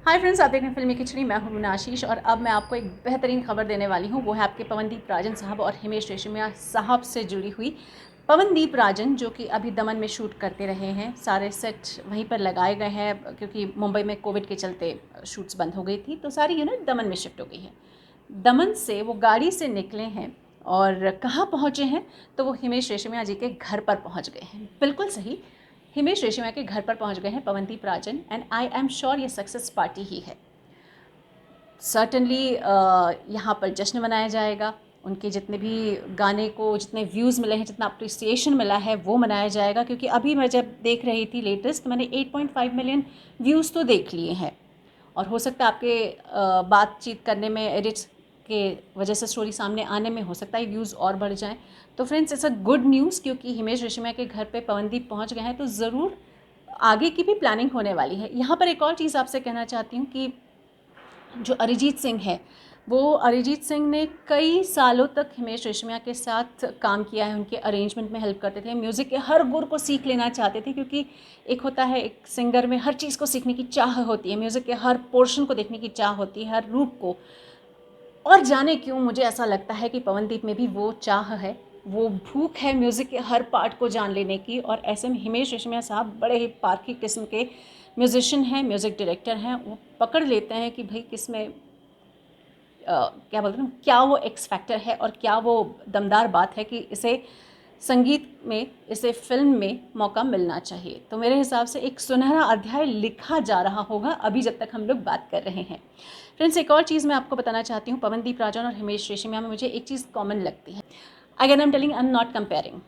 Hi friends, आप देख रहे हैं फिल्मी खिचड़ी। मैं हूं मुन्ना आशीष और अब मैं आपको एक बेहतरीन खबर देने वाली हूं। वो है आपके पवनदीप राजन साहब और हिमेश रेशमिया साहब से जुड़ी हुई। पवनदीप राजन जो कि अभी दमन में शूट करते रहे हैं, सारे सेट वहीं पर लगाए गए हैं क्योंकि मुंबई में कोविड के चलते शूट्स बंद हो गई थी, तो सारी यूनिट दमन में शिफ्ट हो गई है। दमन से वो गाड़ी से निकले हैं और कहाँ पहुँचे हैं, तो वो हिमेश रेशमिया जी के घर पर पहुँच गए हैं। बिल्कुल सही, हिमेश रेशमिया के घर पर पहुंच गए हैं Pawandeep Rajan, and I am sure ये सक्सेस पार्टी ही है। सर्टनली यहाँ पर जश्न मनाया जाएगा। उनके जितने भी गाने को जितने व्यूज़ मिले हैं, जितना अप्रिसिएशन मिला है, वो मनाया जाएगा। क्योंकि अभी मैं जब देख रही थी लेटेस्ट, तो मैंने 8.5 मिलियन व्यूज़ तो देख लिए हैं। और हो सकता है आपके बातचीत करने में, एडिट्स के वजह से स्टोरी सामने आने में हो सकता है व्यूज़ और बढ़ जाएं। तो friends, it's a good news क्योंकि हिमेश रेशमिया के घर पे पवनदीप पहुंच गए हैं, तो ज़रूर आगे की भी प्लानिंग होने वाली है। यहाँ पर एक और चीज़ आपसे कहना चाहती हूँ कि जो अरिजीत सिंह है, वो अरिजीत सिंह ने कई सालों तक हिमेश रेशमिया के साथ काम किया है। उनके अरेंजमेंट में हेल्प करते थे, म्यूज़िक के हर गुर को सीख लेना चाहते थे। क्योंकि एक होता है, एक सिंगर में हर चीज़ को सीखने की चाह होती है, म्यूज़िक के हर पोर्शन को देखने की चाह होती है, हर रूप को। और जाने क्यों मुझे ऐसा लगता है कि पवनदीप में भी वो चाह है, वो भूख है म्यूज़िक के हर पार्ट को जान लेने की। और ऐसे में हिमेश रेशमिया साहब बड़े ही पारखी किस्म के म्यूज़िशियन हैं, म्यूज़िक डायरेक्टर हैं। वो पकड़ लेते हैं कि भाई किस में क्या बोलते हैं, क्या वो एक्स फैक्टर है और क्या वो दमदार बात है कि इसे संगीत में, इसे फिल्म में मौका मिलना चाहिए। तो मेरे हिसाब से एक सुनहरा अध्याय लिखा जा रहा होगा अभी जब तक हम लोग बात कर रहे हैं। फ्रेंड्स, एक और चीज़ मैं आपको बताना चाहती हूँ। पवनदीप राजन और हिमेश रेशमिया में मुझे एक चीज़ कॉमन लगती है। Again I am telling, I am not comparing,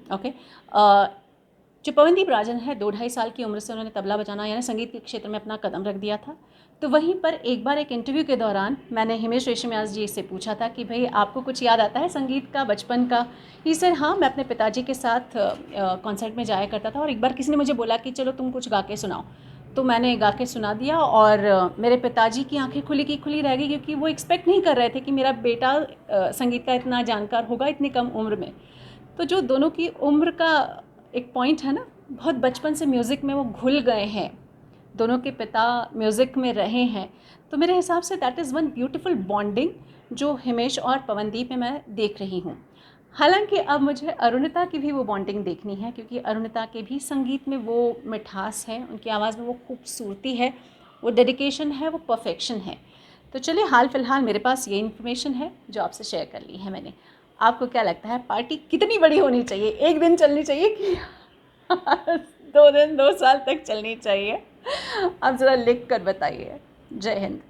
okay. जो पवनदीप राजन है, 2-2.5 साल की उम्र से उन्होंने तबला बजाना यानी संगीत के क्षेत्र में अपना कदम रख दिया था। तो वहीं पर एक बार एक इंटरव्यू के दौरान मैंने हिमेश रेशमिया जी से पूछा था कि भाई आपको कुछ याद आता है संगीत का, बचपन का। ही सर हाँ, मैं अपने पिताजी के साथ कॉन्सर्ट में जाया करता था और एक बार किसी ने मुझे बोला कि चलो तुम कुछ गा के सुनाओ। तो मैंने गा के सुना दिया और मेरे पिताजी की आंखें खुली की खुली रह गई, क्योंकि वो एक्सपेक्ट नहीं कर रहे थे कि मेरा बेटा संगीत का इतना जानकार होगा इतनी कम उम्र में। तो जो दोनों की उम्र का एक पॉइंट है ना, बहुत बचपन से म्यूज़िक में वो घुल गए हैं, दोनों के पिता म्यूज़िक में रहे हैं। तो मेरे हिसाब say that is one beautiful bonding जो हिमेश और पवनदीप में मैं देख रही हूँ। हालांकि अब मुझे अरुणिता की भी वो बॉन्डिंग देखनी है, क्योंकि अरुणिता के भी संगीत में वो मिठास है, उनकी आवाज़ में वो खूबसूरती है, वो डेडिकेशन है, वो परफेक्शन है। तो चलिए, हाल फिलहाल मेरे पास ये इन्फॉर्मेशन है जो आपसे शेयर कर ली है मैंने। आपको क्या लगता है, पार्टी कितनी बड़ी होनी चाहिए? एक दिन चलनी चाहिए कि 2 दिन 2 साल तक चलनी चाहिए? आप ज़रा लिख कर बताइए। जय हिंद।